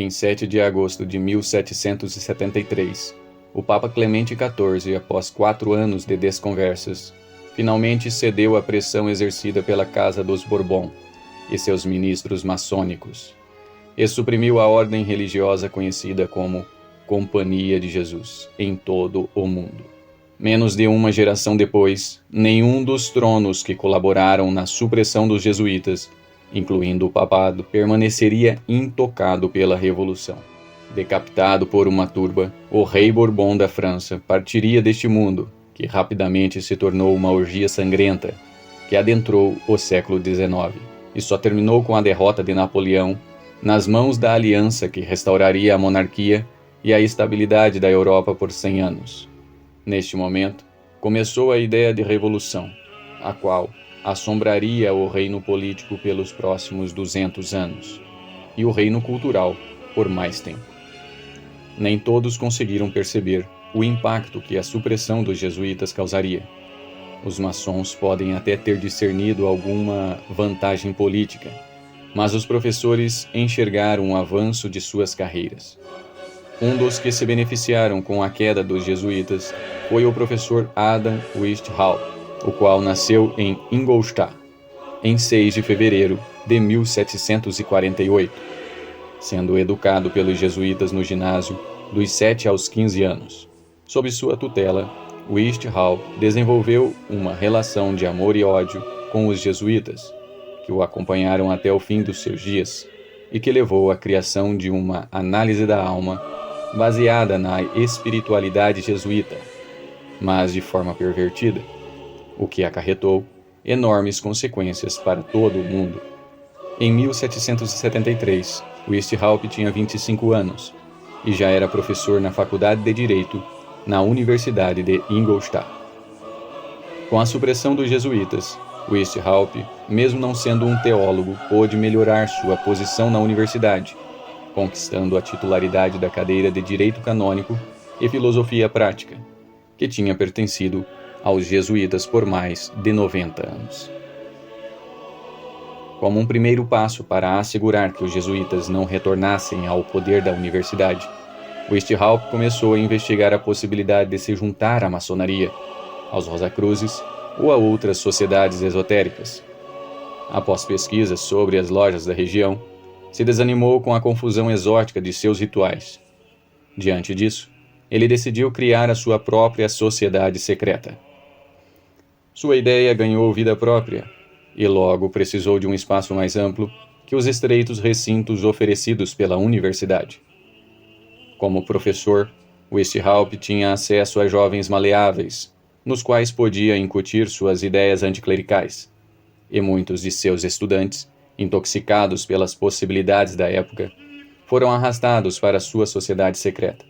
Em 7 de agosto de 1773, o Papa Clemente XIV, após 4 anos de desconversas, finalmente cedeu à pressão exercida pela Casa dos Bourbon e seus ministros maçônicos, e suprimiu a ordem religiosa conhecida como Companhia de Jesus em todo o mundo. Menos de uma geração depois, nenhum dos tronos que colaboraram na supressão dos jesuítas, incluindo o papado, permaneceria intocado pela Revolução. Decapitado por uma turba, o rei Bourbon da França partiria deste mundo, que rapidamente se tornou uma orgia sangrenta, que adentrou o século XIX, e só terminou com a derrota de Napoleão nas mãos da aliança que restauraria a monarquia e a estabilidade da Europa por 100 anos. Neste momento, começou a ideia de revolução, a qual assombraria o reino político pelos próximos 200 anos, e o reino cultural por mais tempo. Nem todos conseguiram perceber o impacto que a supressão dos jesuítas causaria. Os maçons podem até ter discernido alguma vantagem política, mas os professores enxergaram o avanço de suas carreiras. Um dos que se beneficiaram com a queda dos jesuítas foi o professor Adam Weishaupt, o qual nasceu em Ingolstadt, em 6 de fevereiro de 1748, sendo educado pelos jesuítas no ginásio dos 7 aos 15 anos. Sob sua tutela, Weishaupt desenvolveu uma relação de amor e ódio com os jesuítas, que o acompanharam até o fim dos seus dias, e que levou à criação de uma análise da alma baseada na espiritualidade jesuíta, mas de forma pervertida, o que acarretou enormes consequências para todo o mundo. Em 1773, Weishaupt tinha 25 anos e já era professor na Faculdade de Direito na Universidade de Ingolstadt. Com a supressão dos jesuítas, Weishaupt, mesmo não sendo um teólogo, pôde melhorar sua posição na universidade, conquistando a titularidade da cadeira de Direito Canônico e Filosofia Prática, que tinha pertencido aos jesuítas por mais de 90 anos. Como um primeiro passo para assegurar que os jesuítas não retornassem ao poder da universidade, Weishaupt começou a investigar a possibilidade de se juntar à maçonaria, aos Rosacruzes ou a outras sociedades esotéricas. Após pesquisas sobre as lojas da região, se desanimou com a confusão exótica de seus rituais. Diante disso, ele decidiu criar a sua própria sociedade secreta. Sua ideia ganhou vida própria, e logo precisou de um espaço mais amplo que os estreitos recintos oferecidos pela universidade. Como professor, Weishaupt tinha acesso a jovens maleáveis, nos quais podia incutir suas ideias anticlericais, e muitos de seus estudantes, intoxicados pelas possibilidades da época, foram arrastados para sua sociedade secreta.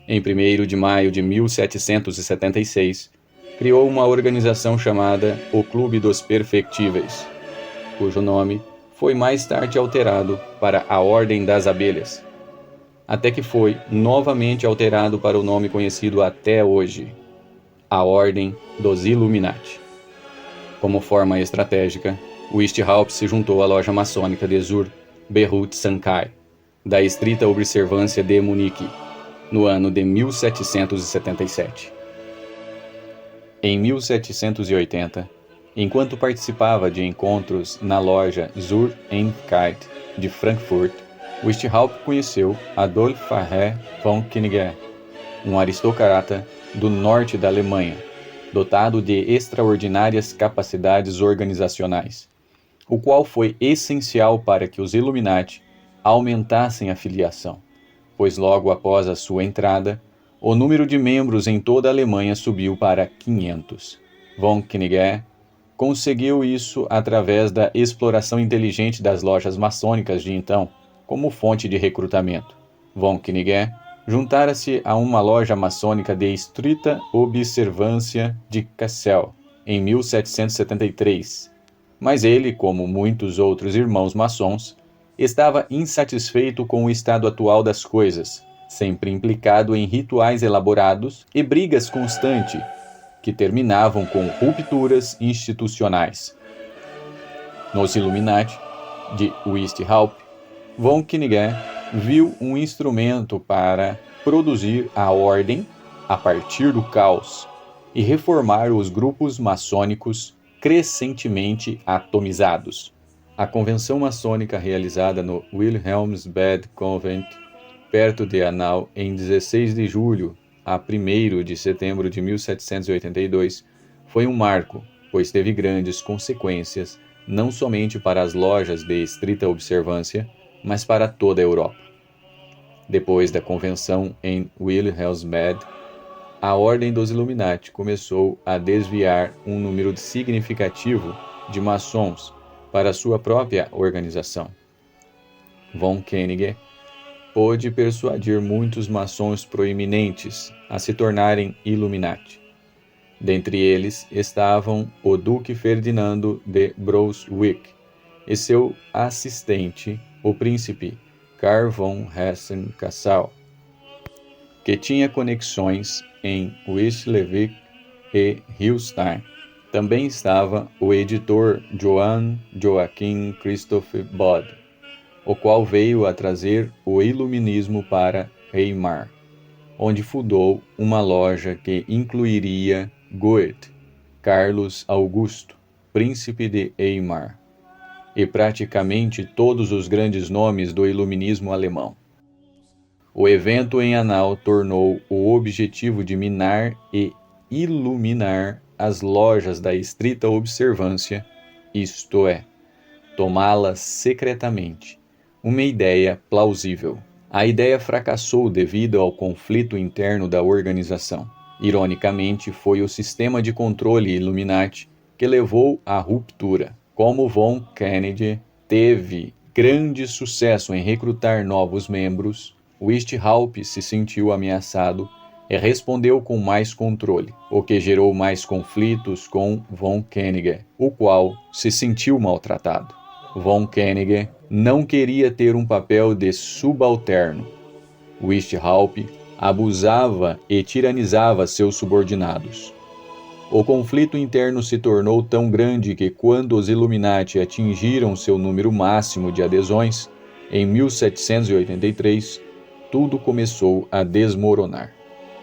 Em 1º de maio de 1776, criou uma organização chamada o Clube dos Perfectíveis, cujo nome foi mais tarde alterado para a Ordem das Abelhas, até que foi novamente alterado para o nome conhecido até hoje, a Ordem dos Illuminati. Como forma estratégica, Weishaupt se juntou à loja maçônica de Zur Behrut Sankai, da estrita observância de Munique, no ano de 1777. Em 1780, enquanto participava de encontros na loja Zur Einheit de Frankfurt, Weishaupt conheceu Adolf Farrer von Kniger, um aristocrata do norte da Alemanha, dotado de extraordinárias capacidades organizacionais, o qual foi essencial para que os Illuminati aumentassem a filiação, pois logo após a sua entrada, o número de membros em toda a Alemanha subiu para 500. Von Kniger conseguiu isso através da exploração inteligente das lojas maçônicas de então, como fonte de recrutamento. Von Kniger juntara-se a uma loja maçônica de estrita observância de Kassel, em 1773, mas ele, como muitos outros irmãos maçons, estava insatisfeito com o estado atual das coisas, sempre implicado em rituais elaborados e brigas constantes, que terminavam com rupturas institucionais. Nos Illuminati, de Weishaupt, Von Kniger viu um instrumento para produzir a ordem a partir do caos e reformar os grupos maçônicos crescentemente atomizados. A convenção maçônica realizada no Wilhelmsbad Convent, perto de Hanau, em 16 de julho a 1º de setembro de 1782, foi um marco, pois teve grandes consequências não somente para as lojas de estrita observância, mas para toda a Europa. Depois da convenção em Wilhelmsbad, a Ordem dos Illuminati começou a desviar um número significativo de maçons para sua própria organização. Von Koenig pôde persuadir muitos maçons proeminentes a se tornarem Illuminati. Dentre eles estavam o Duque Ferdinando de Brunswick e seu assistente, o príncipe Karl von Hessen-Cassel, que tinha conexões em Wislewicz e Hillstein. Também estava o editor Johann Joachim Christoph Bode, o qual veio a trazer o iluminismo para Weimar, onde fundou uma loja que incluiria Goethe, Carlos Augusto, príncipe de Weimar, e praticamente todos os grandes nomes do iluminismo alemão. O evento em Hanau tornou o objetivo de minar e iluminar as lojas da estrita observância, isto é, tomá-las secretamente, uma ideia plausível. A ideia fracassou devido ao conflito interno da organização. Ironicamente, foi o sistema de controle Illuminati que levou à ruptura. Como Von Koenig teve grande sucesso em recrutar novos membros, Weishaupt se sentiu ameaçado e respondeu com mais controle, o que gerou mais conflitos com Von Koenig, o qual se sentiu maltratado. Von Koenig não queria ter um papel de subalterno. Weishaupt abusava e tiranizava seus subordinados. O conflito interno se tornou tão grande que, quando os Illuminati atingiram seu número máximo de adesões, em 1783, tudo começou a desmoronar.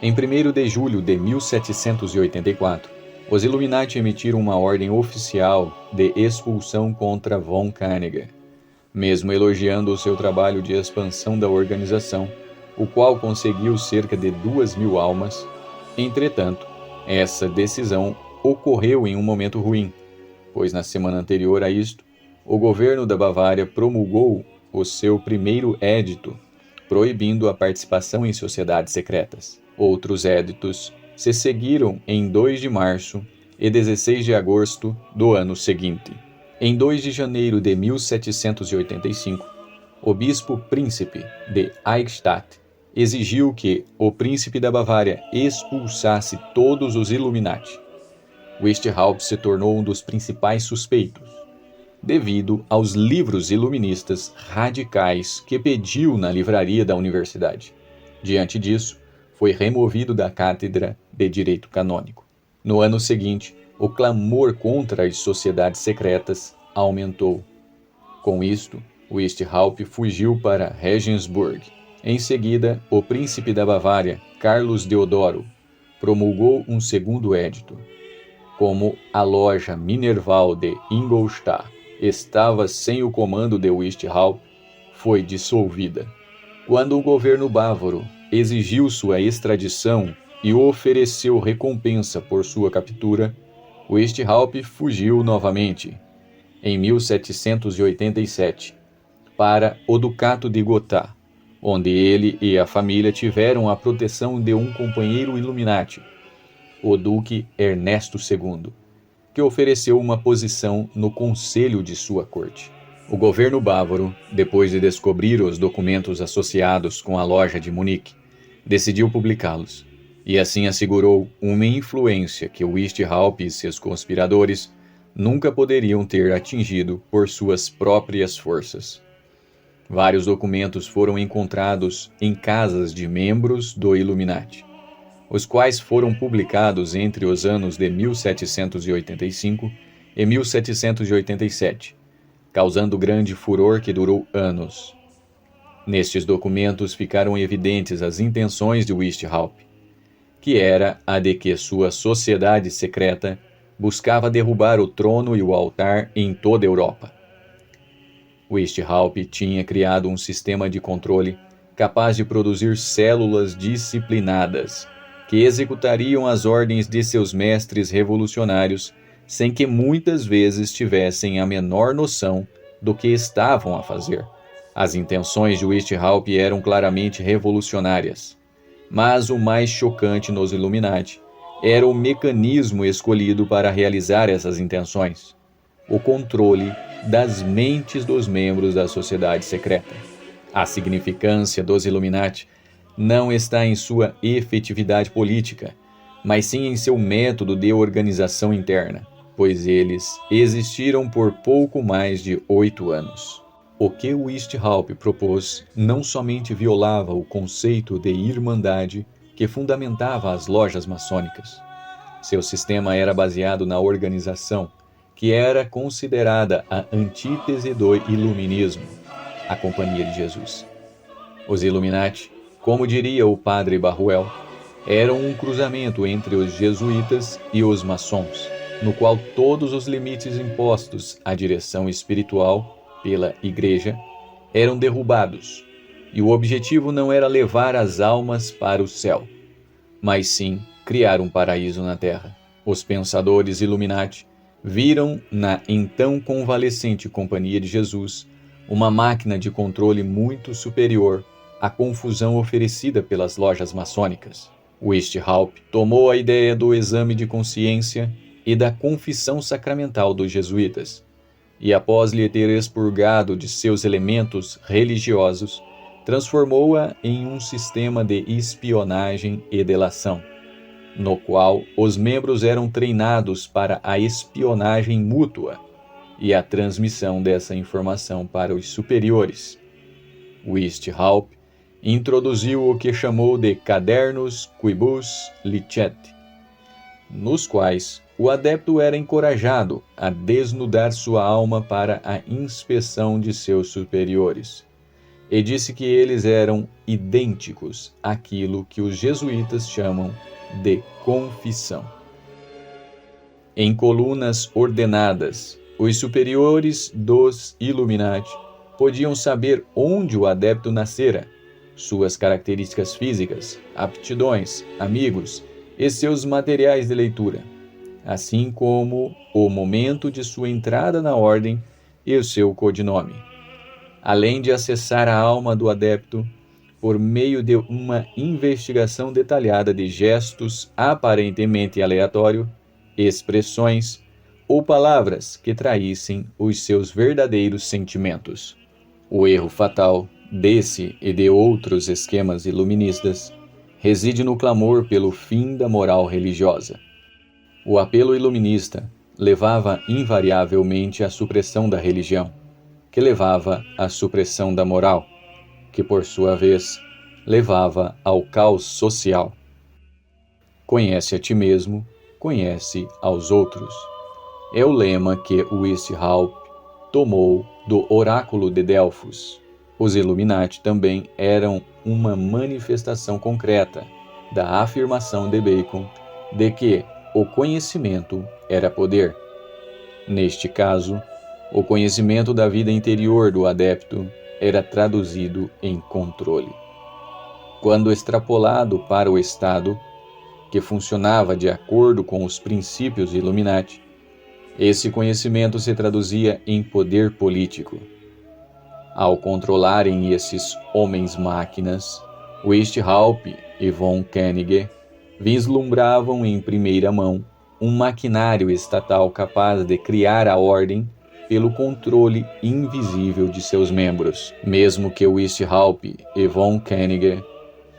Em 1º de julho de 1784, os Illuminati emitiram uma ordem oficial de expulsão contra Von Koenig, mesmo elogiando o seu trabalho de expansão da organização, o qual conseguiu cerca de 2.000 almas. Entretanto, essa decisão ocorreu em um momento ruim, pois na semana anterior a isto, o governo da Bavária promulgou o seu primeiro édito, proibindo a participação em sociedades secretas. Outros éditos se seguiram em 2 de março e 16 de agosto do ano seguinte. Em 2 de janeiro de 1785, o bispo príncipe de Eichstätt exigiu que o príncipe da Bavária expulsasse todos os Illuminati. Weishaupt se tornou um dos principais suspeitos, devido aos livros iluministas radicais que pediu na livraria da universidade. Diante disso, foi removido da cátedra de Direito Canônico. No ano seguinte, o clamor contra as sociedades secretas aumentou. Com isto, Weishaupt fugiu para Regensburg. Em seguida, o príncipe da Bavária, Carlos Deodoro, promulgou um segundo édito. Como a loja Minerval de Ingolstadt estava sem o comando de Weishaupt, foi dissolvida. Quando o governo bávaro exigiu sua extradição e ofereceu recompensa por sua captura, Weishaupt fugiu novamente, em 1787, para o Ducado de Gotha, onde ele e a família tiveram a proteção de um companheiro Illuminati, o Duque Ernesto II, que ofereceu uma posição no conselho de sua corte. O governo bávaro, depois de descobrir os documentos associados com a loja de Munique, decidiu publicá-los, e assim assegurou uma influência que Weishaupt e seus conspiradores nunca poderiam ter atingido por suas próprias forças. Vários documentos foram encontrados em casas de membros do Illuminati, os quais foram publicados entre os anos de 1785 e 1787, causando grande furor que durou anos. Nestes documentos ficaram evidentes as intenções de Weishaupt, que era a de que sua sociedade secreta buscava derrubar o trono e o altar em toda a Europa. Weishaupt tinha criado um sistema de controle capaz de produzir células disciplinadas que executariam as ordens de seus mestres revolucionários sem que muitas vezes tivessem a menor noção do que estavam a fazer. As intenções de Weishaupt eram claramente revolucionárias, mas o mais chocante nos Illuminati era o mecanismo escolhido para realizar essas intenções: o controle das mentes dos membros da sociedade secreta. A significância dos Illuminati não está em sua efetividade política, mas sim em seu método de organização interna, pois eles existiram por pouco mais de 8 anos. O que Weishaupt propôs não somente violava o conceito de irmandade que fundamentava as lojas maçônicas. Seu sistema era baseado na organização, que era considerada a antítese do iluminismo, a Companhia de Jesus. Os Illuminati, como diria o padre Barruel, eram um cruzamento entre os jesuítas e os maçons, no qual todos os limites impostos à direção espiritual pela Igreja eram derrubados, e o objetivo não era levar as almas para o céu, mas sim criar um paraíso na terra. Os pensadores Illuminati viram na então convalescente Companhia de Jesus uma máquina de controle muito superior à confusão oferecida pelas lojas maçônicas. Weishaupt tomou a ideia do exame de consciência e da confissão sacramental dos jesuítas, e após lhe ter expurgado de seus elementos religiosos, transformou-a em um sistema de espionagem e delação, no qual os membros eram treinados para a espionagem mútua e a transmissão dessa informação para os superiores. Weishaupt introduziu o que chamou de Cadernos Quibus Licet, nos quais o adepto era encorajado a desnudar sua alma para a inspeção de seus superiores, e disse que eles eram idênticos àquilo que os jesuítas chamam de confissão. Em colunas ordenadas, os superiores dos Illuminati podiam saber onde o adepto nascera, suas características físicas, aptidões, amigos e seus materiais de leitura, assim como o momento de sua entrada na ordem e o seu codinome, além de acessar a alma do adepto por meio de uma investigação detalhada de gestos aparentemente aleatórios, expressões ou palavras que traíssem os seus verdadeiros sentimentos. O erro fatal desse e de outros esquemas iluministas reside no clamor pelo fim da moral religiosa. O apelo iluminista levava invariavelmente à supressão da religião, que levava à supressão da moral, que por sua vez levava ao caos social. Conhece a ti mesmo, conhece aos outros. É o lema que Weishaupt tomou do oráculo de Delfos. Os Illuminati também eram uma manifestação concreta da afirmação de Bacon de que o conhecimento era poder. Neste caso, o conhecimento da vida interior do adepto era traduzido em controle. Quando extrapolado para o Estado, que funcionava de acordo com os princípios Illuminati, esse conhecimento se traduzia em poder político. Ao controlarem esses homens-máquinas, Weishaupt e von Koenig vislumbravam em primeira mão um maquinário estatal capaz de criar a ordem pelo controle invisível de seus membros. Mesmo que Weishaupt e von Koenig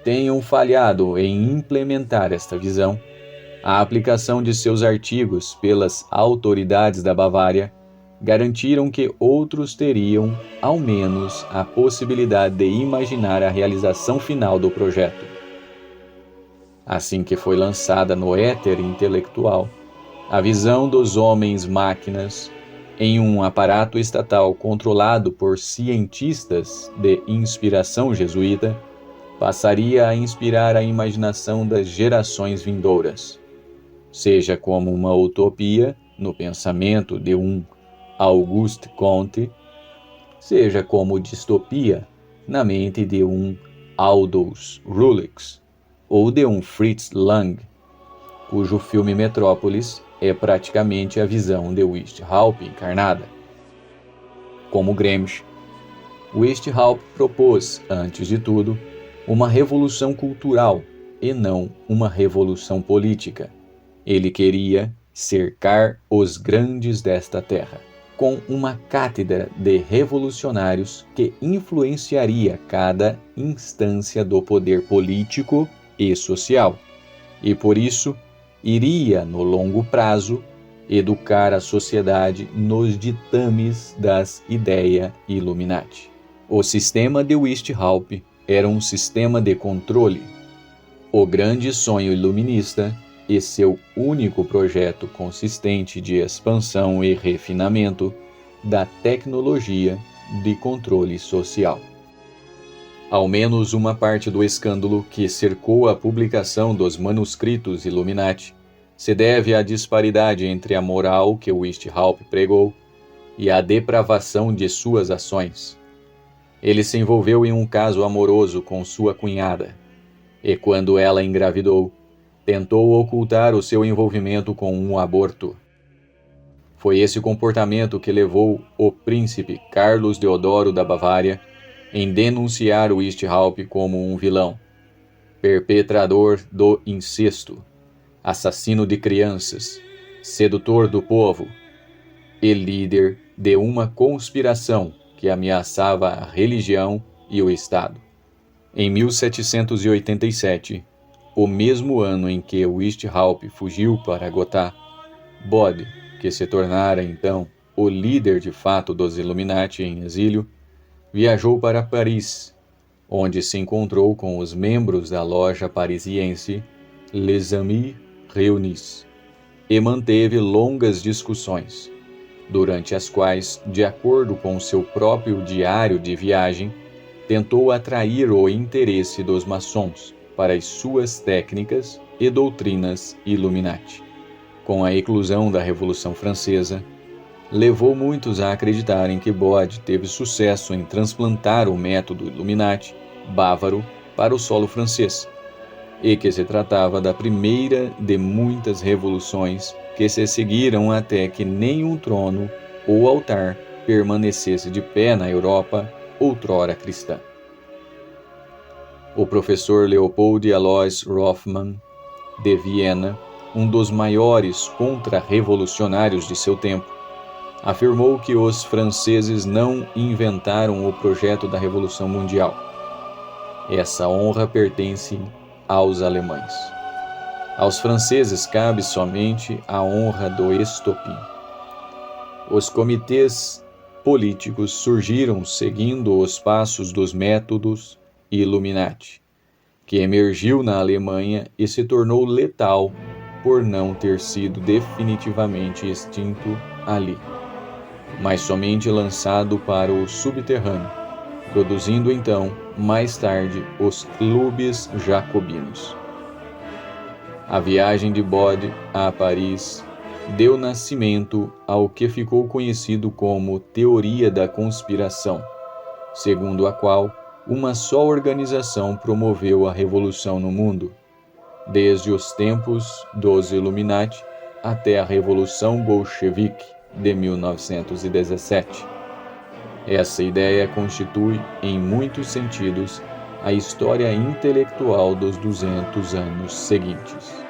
tenham falhado em implementar esta visão, a aplicação de seus artigos pelas autoridades da Bavária garantiram que outros teriam, ao menos, a possibilidade de imaginar a realização final do projeto. Assim que foi lançada no éter intelectual, a visão dos homens-máquinas em um aparato estatal controlado por cientistas de inspiração jesuíta, passaria a inspirar a imaginação das gerações vindouras, seja como uma utopia no pensamento de um Auguste Comte, seja como distopia na mente de um Aldous Huxley ou de um Fritz Lang, cujo filme Metrópolis é praticamente a visão de Weishaupt encarnada. Como Gramsci, Weishaupt propôs, antes de tudo, uma revolução cultural e não uma revolução política. Ele queria cercar os grandes desta terra, com uma cátedra de revolucionários que influenciaria cada instância do poder político e social, e por isso iria, no longo prazo, educar a sociedade nos ditames das ideias Illuminati. O sistema de Weishaupt era um sistema de controle. O grande sonho iluminista e seu único projeto consistente de expansão e refinamento da tecnologia de controle social. Ao menos uma parte do escândalo que cercou a publicação dos manuscritos Illuminati se deve à disparidade entre a moral que Weishaupt pregou e a depravação de suas ações. Ele se envolveu em um caso amoroso com sua cunhada, e quando ela engravidou, tentou ocultar o seu envolvimento com um aborto. Foi esse comportamento que levou o príncipe Carlos Deodoro da Bavária em denunciar Weishaupt como um vilão, perpetrador do incesto, assassino de crianças, sedutor do povo e líder de uma conspiração que ameaçava a religião e o Estado. Em 1787, o mesmo ano em que Weishaupt fugiu para Gotha, Bode, que se tornara então o líder de fato dos Illuminati em exílio, viajou para Paris, onde se encontrou com os membros da loja parisiense Les Amis Réunis e manteve longas discussões, durante as quais, de acordo com seu próprio diário de viagem, tentou atrair o interesse dos maçons para as suas técnicas e doutrinas Illuminati. Com a eclosão da Revolução Francesa, levou muitos a acreditarem que Bode teve sucesso em transplantar o método Illuminati bávaro para o solo francês, e que se tratava da primeira de muitas revoluções que se seguiram até que nenhum trono ou altar permanecesse de pé na Europa outrora cristã. O professor Leopold Alois Rothmann, de Viena, um dos maiores contra-revolucionários de seu tempo, afirmou que os franceses não inventaram o projeto da Revolução Mundial. Essa honra pertence aos alemães. Aos franceses cabe somente a honra do estopim. Os comitês políticos surgiram seguindo os passos dos métodos Illuminati, que emergiu na Alemanha e se tornou letal por não ter sido definitivamente extinto ali, mas somente lançado para o subterrâneo, produzindo então, mais tarde, os clubes jacobinos. A viagem de Bode a Paris deu nascimento ao que ficou conhecido como teoria da conspiração, segundo a qual uma só organização promoveu a revolução no mundo, desde os tempos dos Illuminati até a Revolução Bolchevique de 1917. Essa ideia constitui, em muitos sentidos, a história intelectual dos 200 anos seguintes.